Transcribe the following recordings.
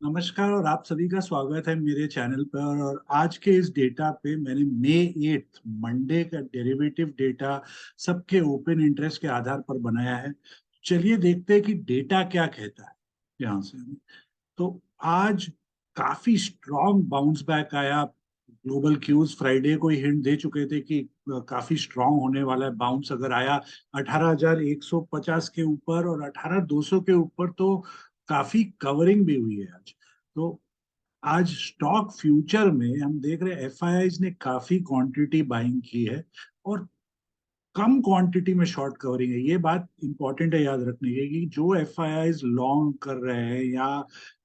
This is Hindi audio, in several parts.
नमस्कार और आप सभी का स्वागत है मेरे चैनल पर। और आज के इस डेटा पे मैंने मई 8 मंडे का डेरिवेटिव डेटा सबके ओपन इंटरेस्ट के आधार पर बनाया है। चलिए देखते हैं कि डेटा क्या कहता है यहाँ से। तो आज काफी स्ट्रॉन्ग बाउंस बैक आया। ग्लोबल क्यूज फ्राइडे को ही हिंट दे चुके थे कि काफी स्ट्रॉन्ग होने वाला है। बाउंस अगर आया 18,150 के ऊपर और 18,200 के ऊपर तो काफी कवरिंग भी हुई है आज। तो आज स्टॉक फ्यूचर में हम देख रहे हैं एफआईआईज ने काफी क्वांटिटी बाइंग की है और कम क्वांटिटी में शॉर्ट कवरिंग है। ये बात इंपॉर्टेंट है याद रखने की कि जो एफआईआईज लॉन्ग कर रहे हैं या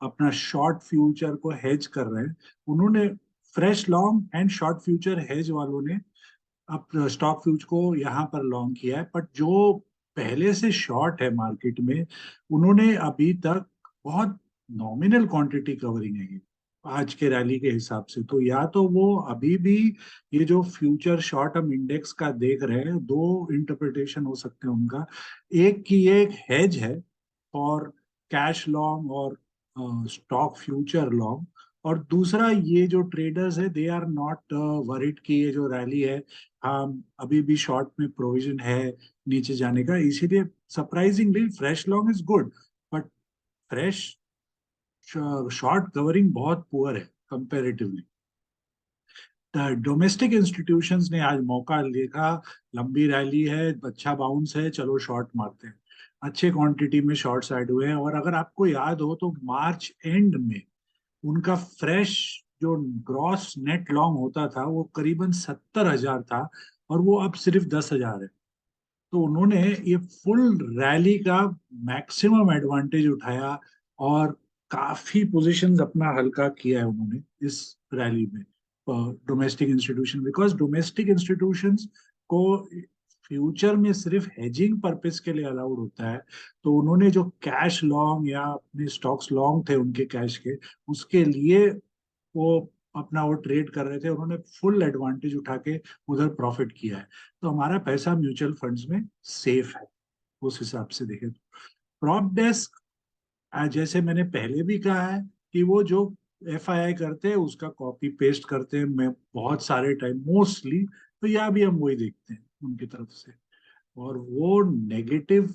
अपना शॉर्ट फ्यूचर को हेज कर रहे हैं, उन्होंने fresh long and short future hedge वालों ने अब स्टॉक फ्यूज को यहाँ पर लॉन्ग किया है। बट जो पहले से शॉर्ट है मार्केट में, उन्होंने अभी तक बहुत नॉमिनल क्वांटिटी कवरिंग है ये आज के रैली के हिसाब से। तो या तो वो अभी भी ये जो फ्यूचर शॉर्ट टर्म इंडेक्स का देख रहे हैं, दो इंटरप्रिटेशन हो सकते हैं उनका। एक की ये एक हेज है और कैश लॉन्ग और स्टॉक फ्यूचर लॉन्ग, और दूसरा ये जो ट्रेडर्स है दे आर नॉट वरिड कि ये जो रैली है, हाँ, अभी भी शॉर्ट में प्रोविजन है नीचे जाने का। इसीलिए surprisingly fresh long is good, but fresh short covering बहुत पुअर है कंपेरेटिवली। डोमेस्टिक इंस्टीट्यूशंस ने आज मौका देखा, लंबी रैली है, अच्छा बाउंस है, चलो शॉर्ट मारते हैं। अच्छे क्वांटिटी में शॉर्ट्स ऐड हुए हैं। और अगर आपको याद हो तो मार्च एंड में उनका फ्रेश जो ग्रॉस नेट लॉन्ग होता था वो करीबन 70,000 था और वो अब सिर्फ 10,000 है। तो उन्होंने ये फुल रैली का मैक्सिमम एडवांटेज उठाया और काफी पोजीशंस अपना हल्का किया है उन्होंने इस रैली में। Domestic institution, because domestic institutions को फ्यूचर में सिर्फ हेजिंग पर्पस के लिए अलाउड होता है। तो उन्होंने जो कैश लॉन्ग या अपने स्टॉक्स लॉन्ग थे उनके कैश के, उसके लिए वो अपना वो ट्रेड कर रहे थे, उन्होंने फुल एडवांटेज उठा के उधर प्रॉफिट किया है। तो हमारा पैसा म्यूचुअल फंड्स में सेफ है उस हिसाब से देखें तो। प्रॉप डेस्क, जैसे मैंने पहले भी कहा है कि वो जो एफआईआई करते हैं उसका कॉपी पेस्ट करते हैं, मैं बहुत सारे टाइम मोस्टली। तो यहाँ भी हम वही देखते हैं उनकी तरफ से। और वो नेगेटिव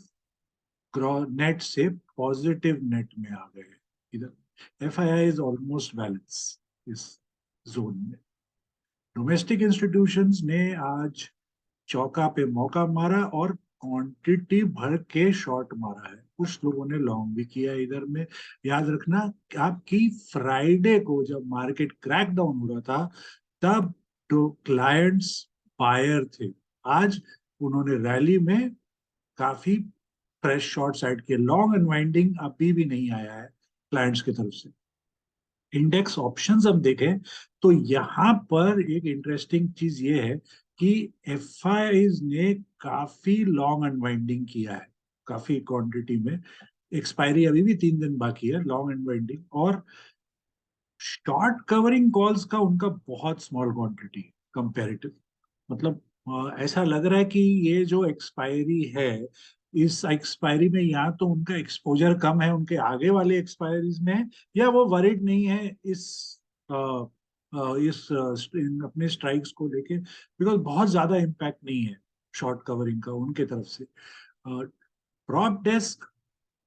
नेट से पॉजिटिव नेट में आ गए इधर। एफआईआई इज ऑलमोस्ट बैलेंस इस जोन में। डोमेस्टिक इंस्टीट्यूशंस ने आज चौका पे मौका मारा और क्वांटिटी भर के शॉर्ट मारा है। कुछ लोगों ने लॉन्ग भी किया है इधर में। याद रखना कि आपकी फ्राइडे को जब मार्केट क्रैक डाउन हो रहा था तब तो क्लाइंट्स बायर थे। आज उन्होंने रैली में काफी फ्रेश शॉर्ट साइड के लॉन्ग अनवाइंडिंग अभी भी नहीं आया है क्लाइंट्स की तरफ से। इंडेक्स ऑप्शंस हम देखें तो यहाँ पर एक इंटरेस्टिंग चीज ये है कि एफआईज ने काफी लॉन्ग अनवाइंडिंग किया है, काफी क्वांटिटी में। एक्सपायरी अभी भी 3 दिन बाकी है, लॉन्ग अनवाइंडिंग और शॉर्ट कवरिंग कॉल्स का उनका बहुत स्मॉल क्वांटिटी कंपेरेटिव। मतलब ऐसा लग रहा है कि ये जो एक्सपायरी है, इस एक्सपायरी में या तो उनका एक्सपोजर कम है उनके आगे वाले एक्सपायरीज में, या वो वरिड नहीं है अ, अपने स्ट्राइक्स को लेके, बिकॉज बहुत ज्यादा इम्पैक्ट नहीं है शॉर्ट कवरिंग का उनके तरफ से। प्रॉप डेस्क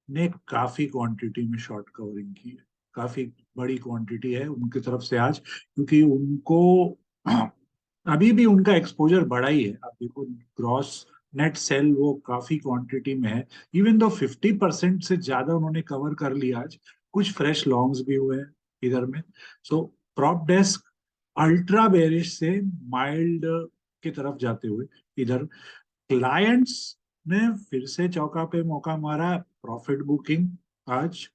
ने काफी क्वांटिटी में शॉर्ट कवरिंग की है, काफी बड़ी क्वांटिटी है उनकी तरफ से आज, क्योंकि उनको अभी भी उनका एक्सपोजर बड़ा ही है। आप देखो ग्रॉस नेट सेल वो काफी क्वांटिटी में है। इवन दो 50% से ज्यादा उन्होंने कवर कर लिया आज। कुछ फ्रेश लॉन्ग्स भी हुए हैं इधर में। सो प्रॉप डेस्क अल्ट्रा बेरिश से माइल्ड की तरफ जाते हुए इधर। क्लाइंट्स ने फिर से चौका पे मौका मारा, प्रॉफिट बुकिंग आज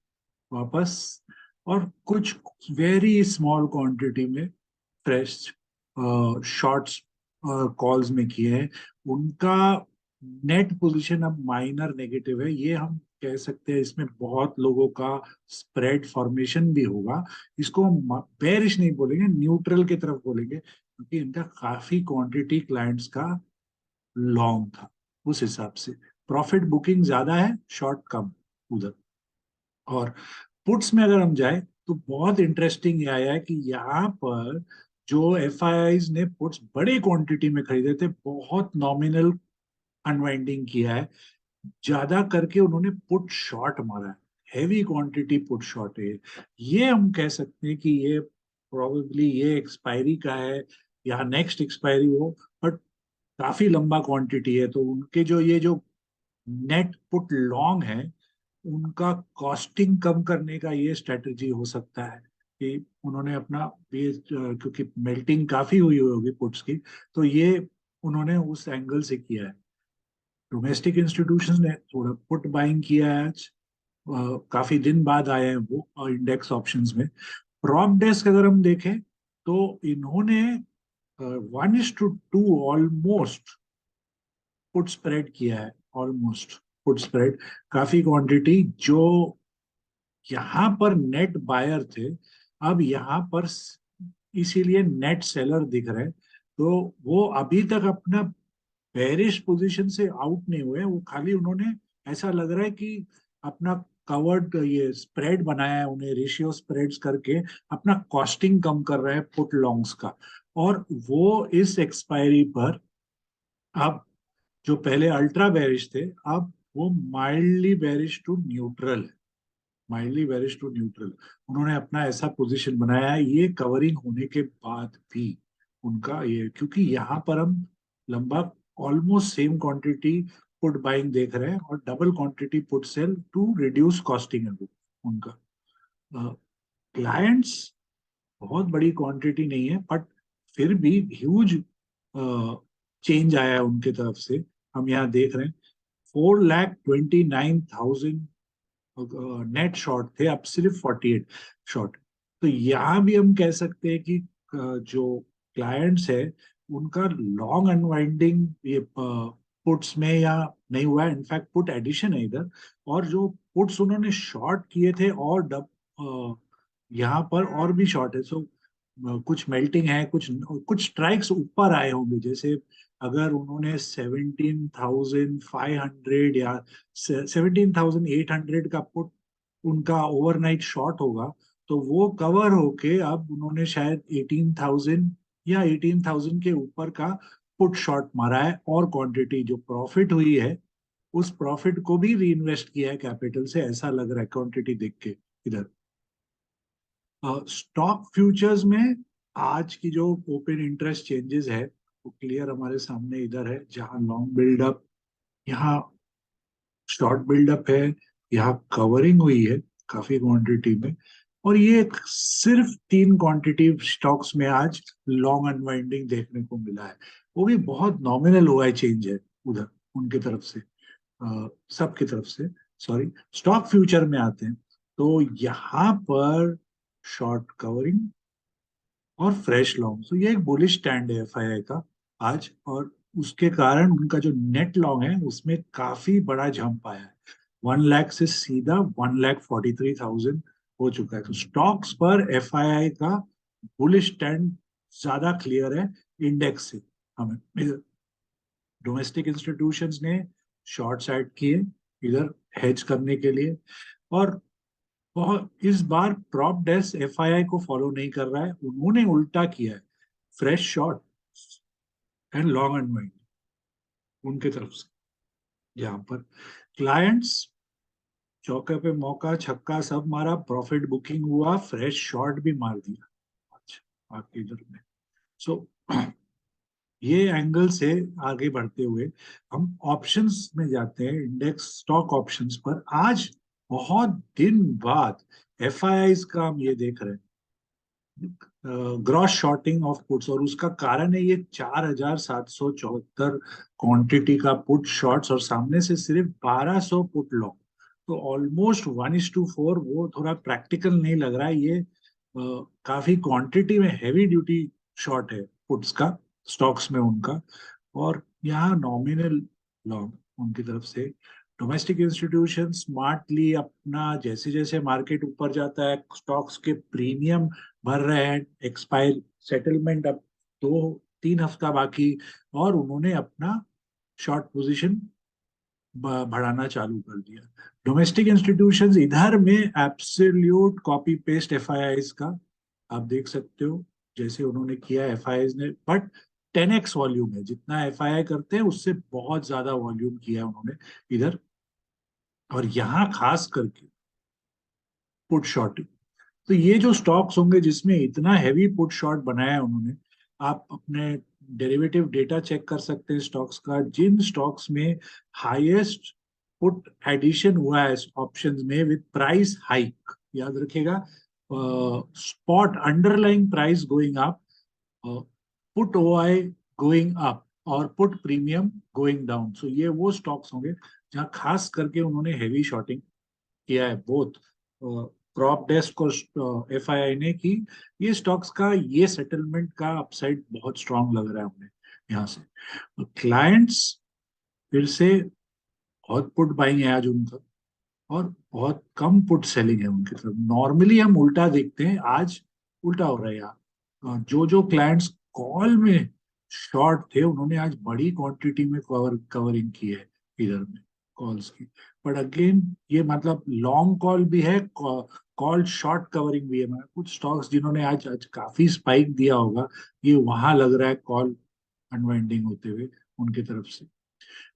वापस, और कुछ वेरी स्मॉल क्वांटिटी में फ्रेश शॉर्ट्स कॉल्स में किए हैं। उनका नेट पोजीशन अब माइनर नेगेटिव है, ये हम कह सकते हैं। इसमें बहुत लोगों का स्प्रेड फॉर्मेशन भी होगा। इसको हम बेरिश नहीं बोलेंगे, न्यूट्रल की तरफ बोलेंगे, क्योंकि इनका काफी क्वांटिटी क्लाइंट्स का लॉन्ग था। उस हिसाब से प्रॉफिट बुकिंग ज्यादा है, शॉर्ट कम उधर। और पुट्स में अगर हम जाए तो बहुत इंटरेस्टिंग ये आया है कि यहाँ पर जो एफआईआईज ने पुट्स बड़े क्वांटिटी में खरीदे थे, बहुत नॉमिनल अनवाइंडिंग किया है, ज्यादा करके उन्होंने पुट शॉर्ट मारा है, हैवी क्वांटिटी पुट शॉर्ट है। ये हम कह सकते हैं कि ये प्रोबेबली ये एक्सपायरी का है या नेक्स्ट एक्सपायरी हो, बट काफी लंबा क्वांटिटी है, तो उनके जो ये जो नेट पुट लॉन्ग है, उनका कॉस्टिंग कम करने का ये स्ट्रेटजी हो सकता है कि उन्होंने अपना ये क्योंकि मेल्टिंग काफी हुई होगी पुट्स की, तो ये उन्होंने उस एंगल से किया है। डोमेस्टिक इंस्टीट्यूशंस ने थोड़ा पुट बाइंग किया है आज, काफी दिन बाद आए हैं वो इंडेक्स ऑप्शंस में। प्रॉप डेस्क अगर हम देखें तो इन्होंने 1:2 ऑलमोस्ट पुट स्प्रेड किया है, ऑलमोस्ट पुट स्प्रेड, काफी क्वांटिटी। जो यहाँ पर नेट बायर थे, अब यहाँ पर इसीलिए नेट सेलर दिख रहे हैं, तो वो अभी तक अपना बेरिश पोजीशन से आउट नहीं हुए, वो खाली उन्होंने ऐसा लग रहा है कि अपना कवर्ड ये स्प्रेड बनाया है, उन्हें रेशियो स्प्रेड्स करके अपना कॉस्टिंग कम कर रहे हैं पुट लॉन्ग्स का। और वो इस एक्सपायरी पर अब, जो पहले अल्ट्रा बेरिश थे, अब वो माइल्डली बेरिश टू न्यूट्रल है, माइल्डली बेरिश टू न्यूट्रल। उन्होंने अपना ऐसा पोजीशन बनाया है ये कवरिंग होने के बाद भी उनका ये, क्योंकि यहाँ पर हम लंबा almost same quantity put buying देख रहे हैं और double quantity put sell to reduce costing है वो उनका। क्लाइंट्स बहुत बड़ी क्वांटिटी नहीं है, बट फिर भी ह्यूज चेंज आया है उनके तरफ से। हम यहाँ देख रहे हैं 4,29,000 नेट शॉर्ट थे, अब सिर्फ 48 शॉर्ट। तो यहाँ भी हम कह सकते हैं कि जो क्लाइंट्स है उनका लॉन्ग अनवाइंडिंग ये पुट्स में या नहीं हुआ है, इनफैक्ट पुट एडिशन है इधर। और जो पुट्स उन्होंने शॉर्ट किए थे और यहाँ पर और भी शॉर्ट है, सो कुछ मेल्टिंग है, कुछ कुछ स्ट्राइक्स ऊपर आए होंगे। जैसे अगर उन्होंने 17,500 या 17,800 का पुट उनका ओवरनाइट शॉर्ट होगा, तो वो कवर होके अब उन्होंने शायद 18,000 या 18,000 के ऊपर का पुट शॉर्ट मारा है, और क्वांटिटी जो प्रॉफिट हुई है उस प्रॉफिट को भी री इन्वेस्ट किया है कैपिटल से, ऐसा लग रहा है क्वांटिटी देख के इधर। स्टॉक फ्यूचर्स में आज की जो ओपन इंटरेस्ट चेंजेस है वो क्लियर हमारे सामने इधर है, जहां लॉन्ग बिल्डअप, यहाँ शॉर्ट बिल्डअप है, यहाँ कवरिंग हुई है काफी क्वांटिटी में। और ये सिर्फ 3 क्वांटिटी स्टॉक्स में आज लॉन्ग अनवाइंडिंग देखने को मिला है, वो भी बहुत नॉमिनल हुआ है, चेंज है उधर उनके तरफ से, सबकी तरफ से। सॉरी, स्टॉक फ्यूचर में आते हैं तो यहाँ पर शॉर्ट कवरिंग और फ्रेश लॉन्ग, तो ये एक बुलिश स्टैंड है एफआईआई का आज, और उसके कारण उनका जो नेट लॉन्ग है उसमें काफी बड़ा जंप आया है, 1 लाख से सीधा 1,43,000 हो चुका है। तो स्टॉक्स पर एफआईआई का बुलिश स्टैंड ज्यादा क्लियर है इंडेक्स से। हमें डोमेस्टिक इंस्टीट्यूशंस ने शॉर्ट साइड किए इधर हेज करने के लिए, और बहुत इस बार प्रॉप डेस्क एफआईआई को फॉलो नहीं कर रहा है, उन्होंने उल्टा किया है, fresh short and long unwind उनके तरफ से। यहाँ पर क्लाइंट्स चौके पे मौका छक्का सब मारा, प्रॉफिट बुकिंग हुआ, फ्रेश शॉर्ट भी मार दिया। अच्छा, आपके इधर में। सो ये एंगल से आगे बढ़ते हुए हम ऑप्शंस में जाते हैं, इंडेक्स स्टॉक ऑप्शंस पर। आज बहुत दिन बाद एफआईआई का हम ये देख रहे हैं, ग्रॉस शॉर्टिंग ऑफ पुट्स, और उसका कारण है ये 4,774 क्वांटिटी का पुट शॉर्ट्स और सामने से सिर्फ 1,200 पुट लॉन्ग। तो ऑलमोस्ट 1:4, वो थोड़ा प्रैक्टिकल नहीं लग रहा है ये, काफी क्वांटिटी में हैवी ड्यूटी शॉर्ट है पुट्स का स्टॉक्स में उनका। और यहाँ नॉमिनल लॉन्ग उनकी तरफ से। डोमेस्टिक इंस्टीट्यूशन स्मार्टली अपना, जैसे जैसे मार्केट ऊपर जाता है स्टॉक्स के प्रीमियम भर रहे हैं, एक्सपायर सेटलमेंट अब 2-3 हफ्ता बाकी, और उन्होंने अपना शॉर्ट पोजीशन बढ़ाना चालू कर दिया। डोमेस्टिक इंस्टीट्यूशंस इधर में एब्सोल्यूट कॉपी पेस्ट एफआईआईज का आप देख सकते हो, जैसे उन्होंने किया एफआईआईज ने, बट 10x वॉल्यूम है, जितना एफआईआई करते हैं उससे बहुत ज्यादा वॉल्यूम किया है उन्होंने इधर। और यहाँ खास करके पुट शॉर्टिंग, तो ये जो स्टॉक्स होंगे जिसमें इतना हैवी पुट शॉर्ट बनाया है उन्होंने, आप अपने डेरिवेटिव डेटा चेक कर सकते हैं स्टॉक्स का, जिन स्टॉक्स में हाईएस्ट पुट एडिशन हुआ है ऑप्शंस में विद प्राइस हाइक, याद रखिएगा, spot underlying price going up, put OI going up, और पुट प्रीमियम गोइंग डाउन। सो ये वो स्टॉक्स होंगे जहां खास करके उन्होंने हैवी शॉर्टिंग किया है। बोथ क्रॉप डेस्क और एफआईआई ने की। ये स्टॉक्स का ये सेटलमेंट का अपसाइड बहुत स्ट्रांग लग रहा है हमें यहाँ से। क्लाइंट्स फिर से बहुत पुट बाइंग है आज उनका, और बहुत कम पुट सेलिंग है उनकी तरफ। नॉर्मली हम उल्टा देखते हैं, आज उल्टा हो रहा है यार। जो जो क्लाइंट्स कॉल में शॉर्ट थे उन्होंने आज बड़ी क्वांटिटी में कवरिंग की है इधर में कॉल्स की। बट अगेन ये मतलब लॉन्ग कॉल भी है, कॉल शॉर्ट कवरिंग भी है। मतलब कुछ स्टॉक्स जिन्होंने आज आज काफी स्पाइक दिया होगा, ये वहां लग रहा है कॉल अनवाइंडिंग होते हुए उनकी तरफ से।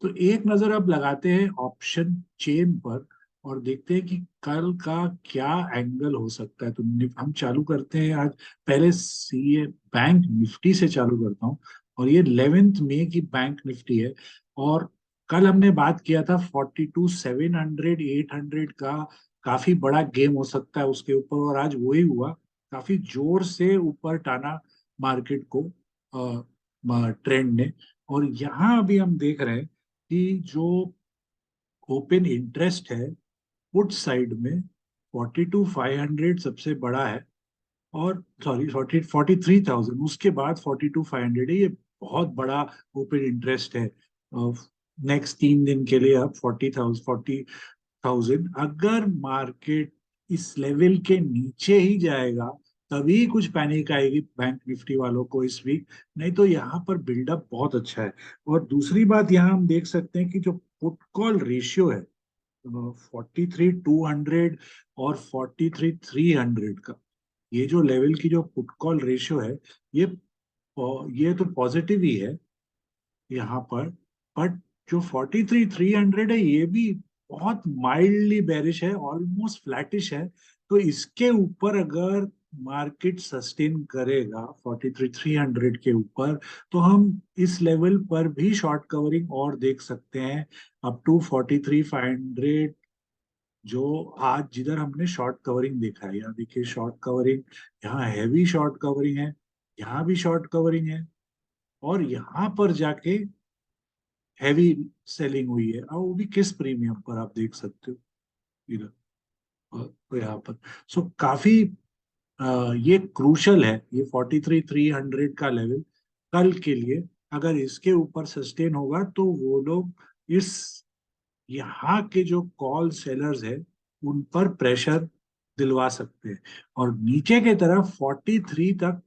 तो एक नजर अब लगाते हैं ऑप्शन चेन पर और देखते हैं कि कल का क्या एंगल हो सकता है। तो हम चालू करते हैं आज, पहले सीए बैंक निफ्टी से चालू करता हूँ। और ये 11 मई की बैंक निफ्टी है। और कल हमने बात किया था 42,700 800 का काफी बड़ा गेम हो सकता है उसके ऊपर, और आज वही हुआ। काफी जोर से ऊपर टाना मार्केट को ट्रेंड ने। और यहाँ अभी हम देख रहे हैं कि जो ओपन इंटरेस्ट है पुट साइड में 42,500 सबसे बड़ा है, और सॉरी 43,000, उसके बाद 42,500 है। ये बहुत बड़ा ओपन इंटरेस्ट है नेक्स्ट 3 दिन के लिए। अब 40,000 अगर मार्केट इस लेवल के नीचे ही जाएगा तभी कुछ पैनिक आएगी बैंक निफ्टी वालों को इस वीक, नहीं तो यहाँ पर बिल्डअप बहुत अच्छा है। और दूसरी बात यहाँ हम देख सकते हैं कि जो पुट कॉल रेशियो है 43,200 और 43,300 का, ये जो लेवल की जो पुट कॉल रेशियो है, ये ये तो पॉजिटिव ही है यहाँ पर। बट जो 43,300 है ये भी बहुत माइल्डली बेरिश है, ऑलमोस्ट फ्लैटिश है। तो इसके ऊपर अगर मार्केट सस्टेन करेगा 43,300 के ऊपर, तो हम इस लेवल पर भी शॉर्ट कवरिंग और देख सकते हैं अप टू 43,500। जो आज जिधर हमने शॉर्ट कवरिंग देखा है, यहाँ देखिए शॉर्ट कवरिंग, यहाँ हैवी शॉर्ट कवरिंग है, यहाँ भी शॉर्ट कवरिंग है, और यहाँ पर जाके हैवी सेलिंग हुई है, और वो भी किस प्रीमियम पर आप देख सकते हो इधर तो यहाँ पर। सो काफी ये क्रूशल है ये 43,300 का लेवल कल के लिए। अगर इसके ऊपर सस्टेन होगा तो वो लोग इस यहाँ के जो कॉल सेलर्स है उन पर प्रेशर दिलवा सकते हैं। और नीचे के तरफ 43 तक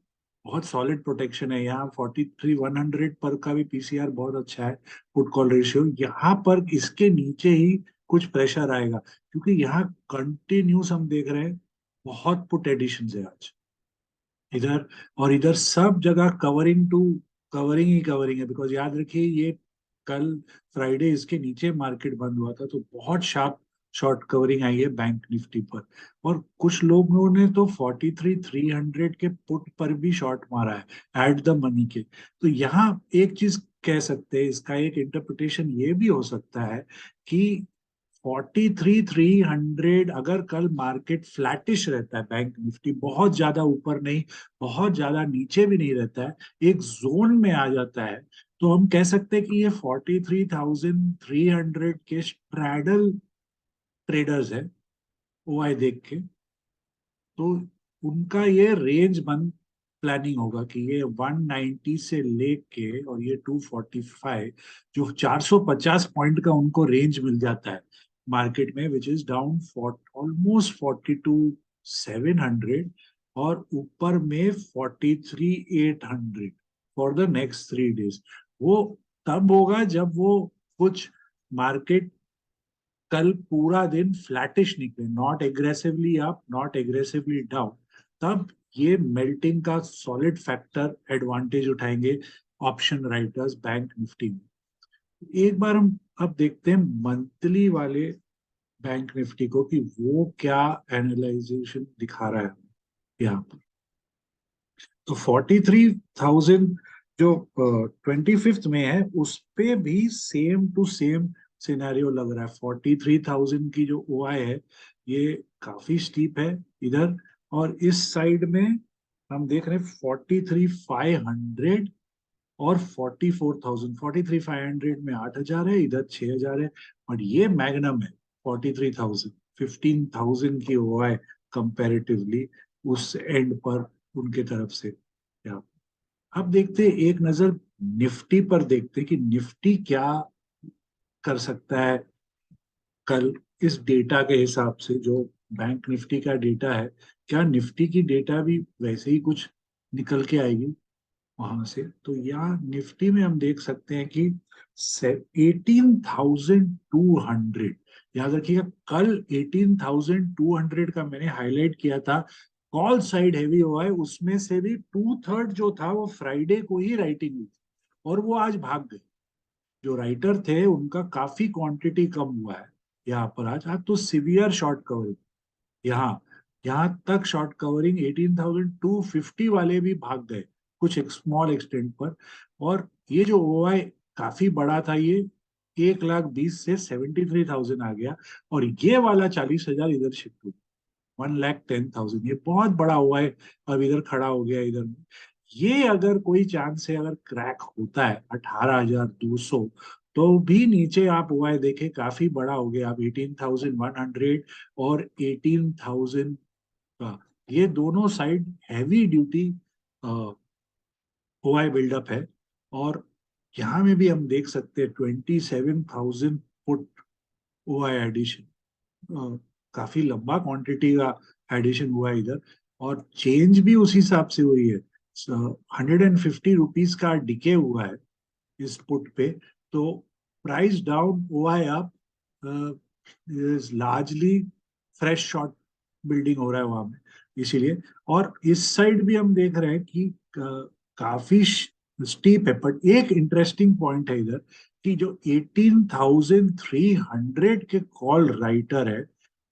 बहुत सॉलिड प्रोटेक्शन है। यहाँ 43,100 पर का भी पीसीआर बहुत अच्छा है, पुट कॉल रेशियो। यहाँ पर इसके नीचे ही कुछ प्रेशर आएगा, क्योंकि यहाँ कंटिन्यूस हम देख रहे हैं बहुत पुट एडिशन है आज इधर। और इधर सब जगह कवरिंग टू कवरिंग ही कवरिंग है। बिकॉज याद रखिए ये कल फ्राइडे इसके नीचे मार्केट बंद हुआ था, तो बहुत शार्प शॉर्ट कवरिंग आई है बैंक निफ्टी पर। और कुछ लोगों ने तो 43,300 के पुट पर भी शॉर्ट मारा है एट द मनी के। तो यहाँ एक चीज कह सकते हैं, इसका एक इंटरप्रिटेशन ये भी हो सकता है कि 43,300 अगर कल मार्केट फ्लैटिश रहता है, बैंक निफ्टी बहुत ज्यादा ऊपर नहीं बहुत ज्यादा नीचे भी नहीं रहता है, एक जोन में आ जाता है, तो हम कह सकते हैं कि ये 43,300 के स्ट्रैडल ट्रेडर्स है ओआई देख के, तो उनका ये रेंज बंद प्लानिंग होगा कि ये 190 से लेके और ये 245, जो 450 पॉइंट का उनको रेंज मिल जाता है मार्केट में, which is down for almost 42,700, और ऊपर में 43,800 फॉर द नेक्स्ट 3 डेज। वो तब होगा जब वो कुछ मार्केट कल पूरा दिन फ्लैटिश निकले, not aggressively up not aggressively down, तब ये मेल्टिंग का सॉलिड फैक्टर एडवांटेज उठाएंगे ऑप्शन राइटर्स बैंक निफ्टी में। एक बार हम अब देखते हैं मंथली वाले बैंक निफ्टी को कि वो क्या एनालाइजेशन दिखा रहा है यहाँ पर। तो 43,000 जो 25th में है उस पे भी सेम टू सेम सिनेरियो लग रहा है। 43,000 की जो ओआई है ये काफी स्टीप है इधर, और इस साइड में हम देख रहे हैं 43,500 और 44,000। 43,500 में 8,000 है, इधर 6,000 है, और ये मैग्नम है 43,000। 15,000 की ओआई कंपैरेटिवली उस एंड पर उनके तरफ से। या अब देखते हैं, एक नजर निफ्टी पर देखते हैं कि निफ्टी क्या कर सकता है कल इस डेटा के हिसाब से जो बैंक निफ्टी का डेटा है। क्या निफ्टी की डेटा भी वैसे ही कुछ निकल के आएगी वहां से? तो यहाँ निफ्टी में हम देख सकते हैं कि 18,200, याद रखिएगा कल 18,200 का मैंने हाईलाइट किया था। कॉल साइड हैवी हुआ है, उसमें से भी 2/3 जो था वो फ्राइडे को ही राइटिंग हुई थी, और वो आज भाग गए। जो राइटर थे उनका काफी क्वांटिटी कम हुआ है यहाँ पर आज तो सिवियर शॉर्ट कवरिंग यहाँ यहाँ तक शॉर्ट कवरिंग 18,250 वाले भी भाग गए कुछ एक स्मॉल एक्सटेंट पर। और ये जो ओआई काफी बड़ा था, ये 1,20,000 से 73,000 आ गया, और ये वाला 40,000 इधर शिफ्ट हुआ, 1,10,000। ये बहुत बड़ा ओआई अब इधर खड़ा हो गया इधर। ये अगर कोई चांस है, अगर क्रैक होता है 18,200, तो भी नीचे आप ओआई देखें काफी बड़ा हो गया। आप 18,100 और 18,000 का, ये दोनों side heavy duty OI buildup है। और यहाँ में भी हम देख सकते हैं 27,000 फुट ओआई एडिशन, काफी लंबा क्वांटिटी का एडिशन हुआ है इधर, और चेंज भी उस हिसाब से हुई है। 150 रुपीज का डिके हुआ है इस पुट पे। तो price down OI up is largely fresh short building हो रहा है वहां में, इसीलिए। और इस साइड भी हम देख रहे हैं कि काफी स्टीप है। बट एक इंटरेस्टिंग पॉइंट है इधर कि जो 18,300 के कॉल राइटर है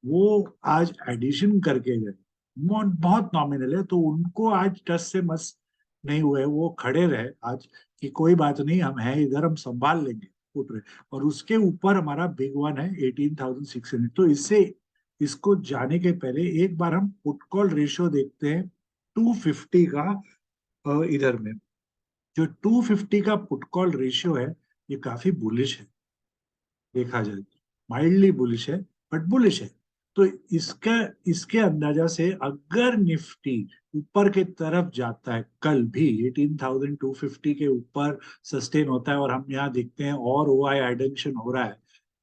वो आज एडिशन करके गए, बहुत नॉमिनल है, तो उनको आज टस से मस नहीं हुए, वो खड़े रहे आज कि कोई बात नहीं, हम हैं इधर, हम संभाल लेंगे, उठ रहे। और उसके ऊपर हमारा बिग वन है 18,600। तो इससे इसको जाने के पहले एक बार हम पुट कॉल रेशियो देखते हैं 250 का। इधर में जो 250 का पुट कॉल रेशियो है ये काफी बुलिश है, देखा जाए तो माइल्डली बुलिश है, बट बुलिश है। तो इसका इसके अंदाजा से अगर निफ्टी ऊपर के तरफ जाता है कल भी 18,250 के ऊपर सस्टेन होता है, और हम यहाँ देखते हैं और ओआई एडेंशन हो रहा है,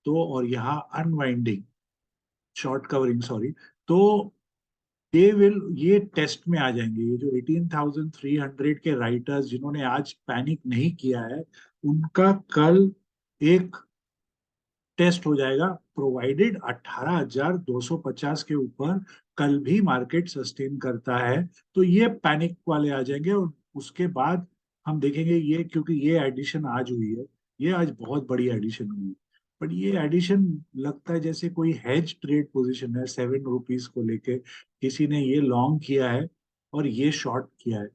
तो और यहाँ अनवाइंडिंग शॉर्ट कवरिंग सॉरी, तो दे विल ये टेस्ट में आ जाएंगे। ये जो 18,300 के राइटर्स जिन्होंने आज पैनिक नहीं किया है, उनका कल एक टेस्ट हो जाएगा, प्रोवाइडेड 18,250 के ऊपर कल भी मार्केट सस्टेन करता है, तो ये पैनिक वाले आ जाएंगे। और उसके बाद हम देखेंगे ये, क्योंकि ये एडिशन आज हुई है, ये आज बहुत बड़ी एडिशन हुई है, बट ये एडिशन लगता है जैसे कोई हेज ट्रेड पोजीशन है, 7 रुपीज को लेके किसी ने ये लॉन्ग किया है और ये शॉर्ट किया है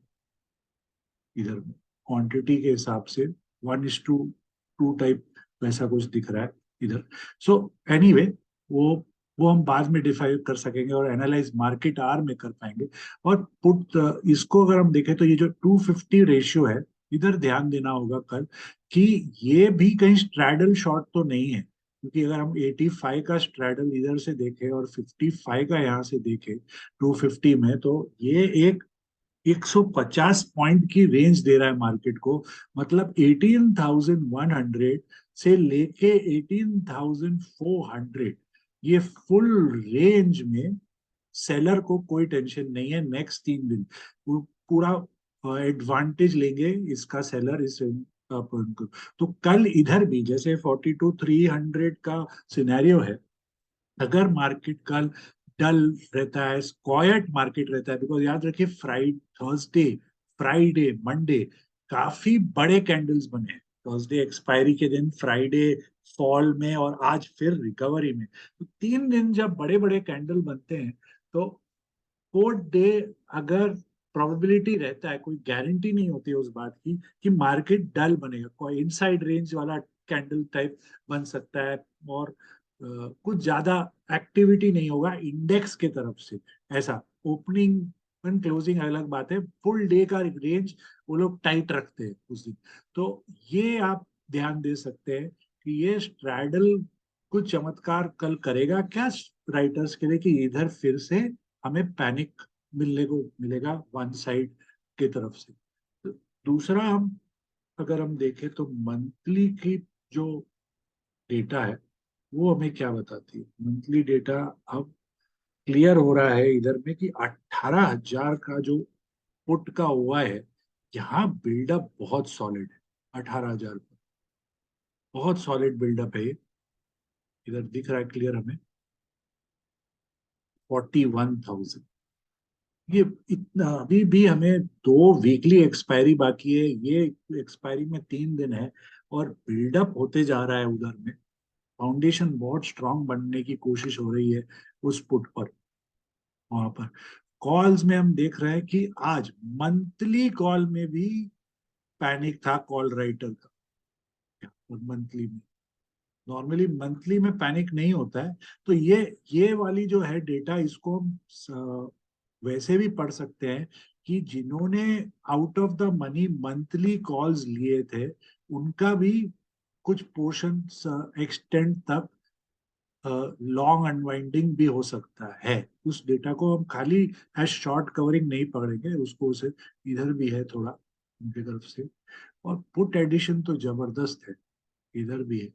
इधर में, क्वांटिटी के हिसाब से 1:2 टाइप वैसा कुछ दिख रहा है इधर। सो एनीवे, वो वो हम बाद में डिफाइन कर सकेंगे और एनालाइज मार्केट आर में कर पाएंगे। और पुट इसको अगर हम देखें तो ये जो 250 रेशियो है, इधर ध्यान देना होगा कल कि ये भी कहीं स्ट्रैडल शॉर्ट तो नहीं है, क्योंकि अगर हम 85 का स्ट्रैडल इधर से देखें और 55 का यहाँ से देखें 250 में, तो ये एक 150 पॉइंट की रेंज दे रहा है मार्केट को। मतलब 18,100 से लेके 18,400, ये फुल रेंज में सेलर को कोई टेंशन नहीं है नेक्स्ट 3 दिन। वो पूरा एडवांटेज लेंगे इसका सेलर इस पॉइंट को। तो कल इधर भी जैसे 42,300 का सिनेरियो है, अगर मार्केट कल डल रहता है, क्वाइट मार्केट रहता है, बिकॉज याद रखिए थर्सडे, फ्राइडे, मंडे काफी बड़े कैंडल्स बने हैं। थर्सडे एक्सपायरी के दिन, फ्राइडे फॉल में, और आज फिर रिकवरी में। तो 3 दिन जब बड़े बड़े कैंडल बनते हैं, तो फोर्थ डे अगर प्रोबेबिलिटी रहता है, कोई गारंटी नहीं होती है उस बात की कि मार्केट डल बनेगा, कोई इनसाइड रेंज वाला कैंडल टाइप बन सकता है, और कुछ ज्यादा एक्टिविटी नहीं होगा इंडेक्स के तरफ से। ऐसा ओपनिंग एंड क्लोजिंग अलग बात है, फुल डे का रेंज वो लोग टाइट रखते हैं उस दिन। तो ये आप ध्यान दे सकते हैं कि ये स्ट्रैडल कुछ चमत्कार कल करेगा क्या राइटर्स के लिए, कि इधर फिर से हमें पैनिक मिलने को मिलेगा वन साइड की तरफ से। तो दूसरा, हम अगर हम देखें तो मंथली की जो डेटा है वो हमें क्या बताती है। मंथली डेटा अब क्लियर हो रहा है इधर में कि 18,000 का जो पुट का हुआ है, यहाँ बिल्डअप बहुत सॉलिड है। 18,000 पर बहुत सॉलिड बिल्डअप है ये। इधर दिख रहा है क्लियर हमें 41,000। ये इतना, अभी भी हमें 2 वीकली एक्सपायरी बाकी है, ये एक्सपायरी में 3 दिन है, और बिल्डअप होते जा रहा है उधर में। फाउंडेशन बहुत स्ट्रांग बनने की कोशिश हो रही है उस पुट पर। वहां पर कॉल्स में हम देख रहे हैं कि आज मंथली कॉल में भी पैनिक था कॉल राइटर का। और मंथली में, नॉर्मली मंथली में पैनिक नहीं होता है। तो ये वाली जो है डेटा, इसको हम वैसे भी पढ़ सकते हैं कि जिन्होंने out of the money monthly calls लिए थे, उनका भी कुछ पोर्शन एक्सटेंड तक लॉन्ग अनवाइंडिंग भी हो सकता है। उस डेटा को हम खाली एज शॉर्ट कवरिंग नहीं पकड़ेंगे उसको, उसे इधर भी है थोड़ा उनकी तरफ से। और पुट एडिशन तो जबरदस्त है, इधर भी है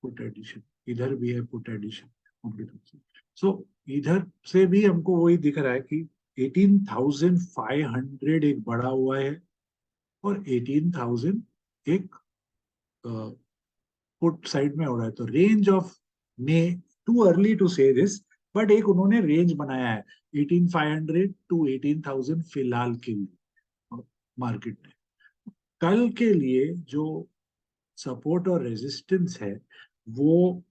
पुट एडिशन, इधर भी है पुट एडिशन उनकी तरफ से। सो इधर से भी हमको वही दिख रहा है कि 18,500 एक बड़ा हुआ है, और 18,000 एक पुट साइड में हो रहा है। तो range of may, too early to say this, but एक उन्होंने रेंज बनाया है 18,500 टू 18,000 फिलहाल के लिए मार्केट में। कल के लिए जो सपोर्ट और रेजिस्टेंस है, वो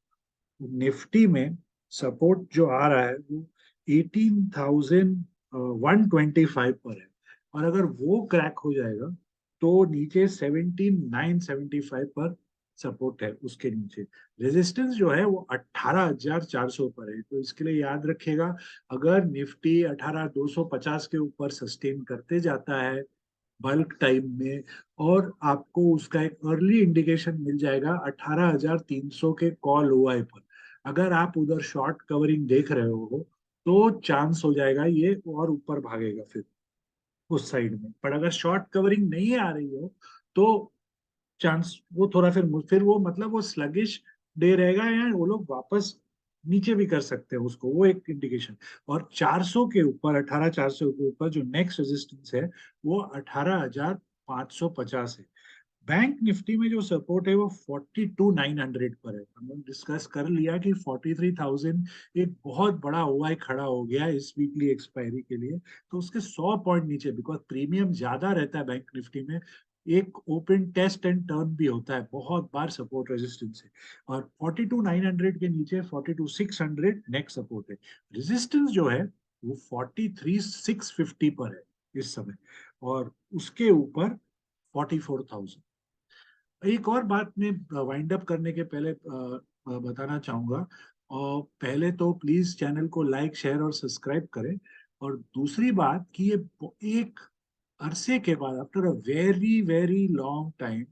निफ्टी में सपोर्ट जो आ रहा है वो 18,125 पर है, और अगर वो क्रैक हो जाएगा तो नीचे 17,975 पर सपोर्ट है। उसके नीचे रेजिस्टेंस जो है वो 18,400 पर है। तो इसके लिए याद रखिएगा, अगर निफ्टी 18,250 के ऊपर सस्टेन करते जाता है बल्क टाइम में, और आपको उसका एक अर्ली इंडिकेशन मिल जाएगा 18,300 के कॉल ओआई पर, अगर आप उधर शॉर्ट कवरिंग देख रहे हो, तो चांस हो जाएगा ये और ऊपर भागेगा फिर उस साइड में। पर अगर शॉर्ट कवरिंग नहीं आ रही हो, तो चांस वो थोड़ा फिर वो मतलब वो स्लगिश डे रहेगा, या वो लोग वापस नीचे भी कर सकते हैं उसको, वो एक इंडिकेशन। और 400 के ऊपर, 18,400 के ऊपर जो नेक्स्ट रेजिस्टेंस है वो 18,550 है। बैंक निफ्टी में जो सपोर्ट है वो 42,900 पर है। हम लोग डिस्कस कर लिया कि 43,000 एक बहुत बड़ा ओआई खड़ा हो गया इस वीकली एक्सपायरी के लिए। तो उसके 100 पॉइंट नीचे, बिकॉज प्रीमियम ज्यादा रहता है बैंक निफ्टी में, एक ओपन टेस्ट एंड टर्न भी होता है बहुत बार सपोर्ट रेजिस्टेंस है। और 42,900 के नीचे 42,600 नेक्स्ट सपोर्ट है। रेजिस्टेंस जो है वो 43,650 पर है इस समय, और उसके ऊपर 44,000। एक और बात मैं वाइंड अप करने के पहले बताना चाहूंगा। और पहले तो प्लीज चैनल को लाइक, शेयर और सब्सक्राइब करें। और दूसरी बात कि ये एक अरसे के बाद, after a very very long time,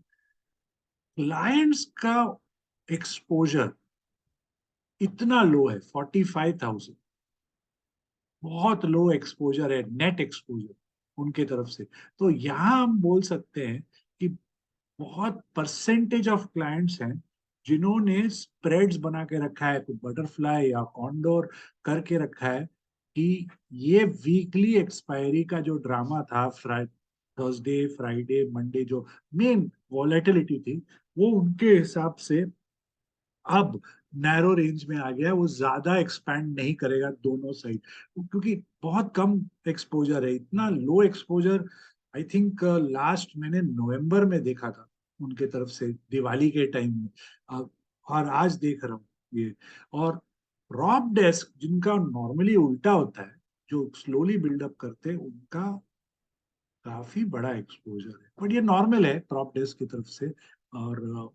clients का एक्सपोजर इतना लो है, 45,000। बहुत लो एक्सपोजर है, नेट एक्सपोजर उनके तरफ से। तो यहाँ हम बोल सकते हैं कि बहुत परसेंटेज ऑफ क्लाइंट्स हैं जिन्होंने स्प्रेड्स बना के रखा है, कुछ बटरफ्लाई या कॉन्डोर करके रखा है, कि ये वीकली एक्सपायरी का जो ड्रामा था, थर्सडे, फ्राइडे, मंडे, जो मेन वॉलेटिलिटी थी, वो उनके हिसाब से अब नैरो रेंज में आ गया है, वो ज्यादा एक्सपैंड नहीं करेगा दोनों साइड, क्योंकि बहुत कम एक्सपोजर है, इतना लो एक्सपोजर। आई थिंक लास्ट मैंने नवंबर में देखा था उनके तरफ से दिवाली के टाइम में। और आज देख रहा हूँ ये। और रॉब डेस्क जिनका नॉर्मली उल्टा होता है, जो स्लोली बिल्डअप करते हैं, उनका काफी बड़ा एक्सपोजर है, बट ये नॉर्मल है प्रॉप डेस्क की तरफ से। और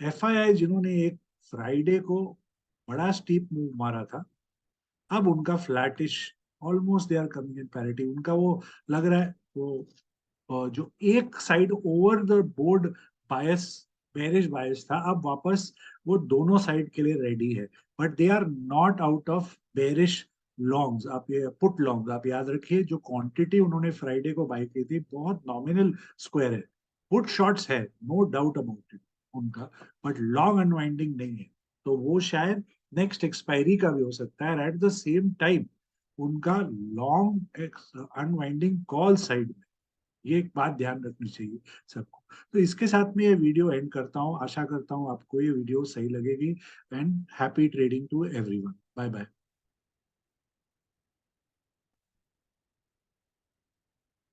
एफआईआई जिन्होंने एक फ्राइडे को बड़ा स्टीप मूव मारा था, अब उनका flattish, almost they are coming in parity. उनका वो लग रहा है वो जो एक side over the board bias, bearish bias था, अब वापस वो दोनों साइड के लिए रेडी है। But they are not out of bearish longs. आप ये पुट लॉन्ग्स आप याद रखिए, जो क्वांटिटी उन्होंने फ्राइडे को बाई की थी बहुत नॉमिनल स्क्वायर है। पुट शॉट्स है, नो डाउट अबाउट इट उनका, बट लॉन्ग अनवाइंडिंग नहीं है। तो वो शायद नेक्स्ट एक्सपायरी का भी हो सकता है। एट द सेम टाइम उनका लॉन्ग अनवाइंडिंग कॉल साइड, ये एक बात ध्यान रखनी चाहिए सबको। तो इसके साथ में ये वीडियो एंड करता हूँ, आशा करता हूँ आपको ये वीडियो सही लगेगी। And happy trading to everyone, bye bye.